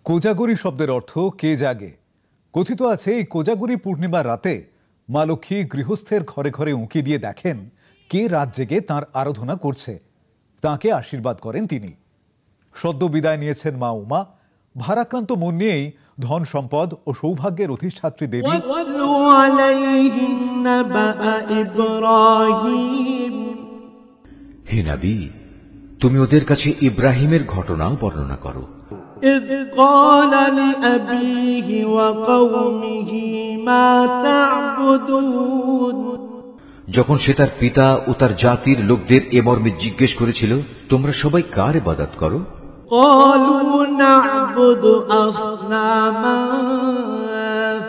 কোজাগরি শব্দের অর্থ কে জাগে। কথিত আছে এই কোজাগরি পূর্ণিমার রাতে মা লক্ষ্মী গৃহস্থের ঘরে ঘরে উঁকি দিয়ে দেখেন কে রাত জেগে তাঁর আরাধনা করছে, তাঁকে আশীর্বাদ করেন তিনি। সদ্য বিদায় নিয়েছেন মা উমা। ভারাক্রান্ত মন নিয়েই ধন সম্পদ ও সৌভাগ্যের অধিষ্ঠাত্রী দেবী হে নবী, তুমি ওদের কাছে ইব্রাহিমের ঘটনাও বর্ণনা করো। إذ قال لأبيه وقومه ما تعبدون যখন সে তার পিতা ও তার জাতির লোকদের এ মর্মে জিজ্ঞেস করেছিল, তোমরা সবাই কার ইবাদত করো? قالوا نعبد أصناما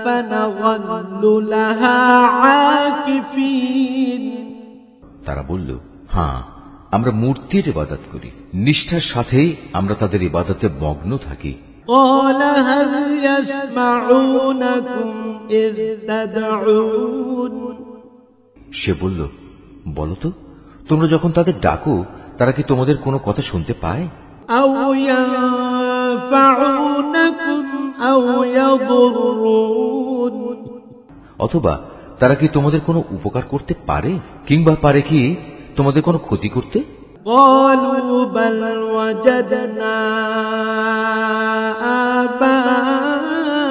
فنظل لها عاكفين তারা বলল, হ্যাঁ, আমরা মূর্তির ইবাদত করি, নিষ্ঠার সাথে আমরা তাদের ইবাদতে মগ্ন থাকি। قال هل يسمعونكم إذ تدعون সে বলল, বলো তো, তোমরা যখন তাদের ডাকো তারা কি তোমাদের কোনো কথা শুনতে পায়? أو ينفعونكم أو يضرون অথবা তারা কি তোমাদের কোনো উপকার করতে পারে, কিংবা পারে কি তোমাদের কোনো ক্ষতি করতে? قالوا بل وجدنا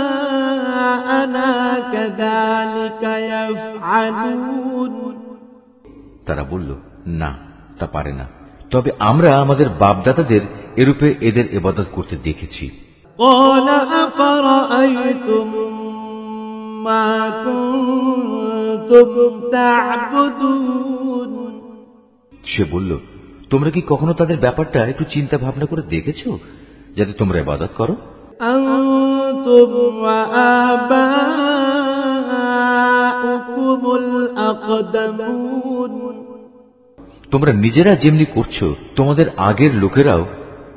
آباءنا كذلك يفعلون তারা বলল, না, তা পারে না, তবে আমরা আমাদের বাপদাদাদের এরূপে এদের ইবাদত করতে দেখেছি। قال أفرأيتم ما كنتم تعبدون সে বলল, তোমরা কি কখনো তাদের ব্যাপারটা একটু চিন্তা ভাবনা করে দেখেছো, যাতে তোমরা ইবাদত করো? أنتم وآباؤكم الأقدمون তোমরা নিজেরা যেমনি করছো তোমাদের আগের লোকেরাও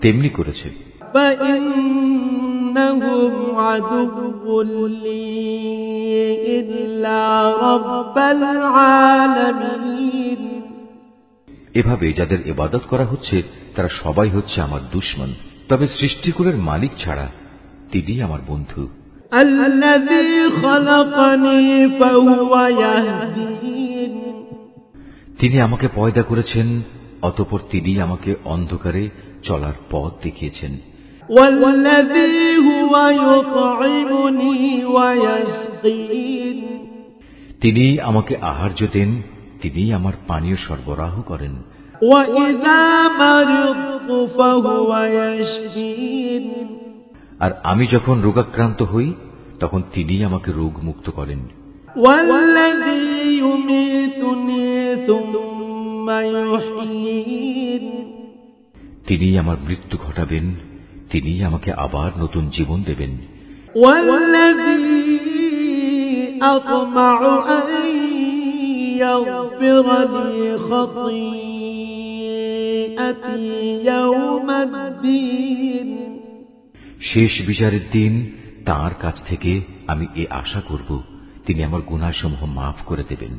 তেমনি করেছে। فإنهم عدو لي إلا رب العالمين এভাবে যাদের ইবাদত করা হচ্ছে তারা সবাই হচ্ছে আমার দুশমন, তবে সৃষ্টিকুলের মালিক ছাড়া তিনি আমার বন্ধু। الذي خلقني فهو يهدين তিনি আমাকে পয়দা করেছেন, অতঃপর তিনি আমাকে অন্ধকারে চলার পথ দেখিয়েছেন। والذي هو يطعمني ويسقين তিনি আমাকে আহার্য দেন, তিনি আমার পানীয় সরবরাহ করেন। وإذا مرضت فهو يشفين আর আমি যখন রোগাক্রান্ত হই তখন তিনি আমাকে রোগ মুক্ত করেন। والذي يميتني ثم يحيين তিনি আমার মৃত্যু ঘটাবেন, তিনি আমাকে আবার নতুন জীবন দেবেন। والذي أطمع أن يغفر لي خطيئتي يوم الدين শেষ বিচারের দিন তাঁর কাছ থেকে আমি এ আশা করব, তিনি আমার গুনাহসমূহ মাফ করে দেবেন।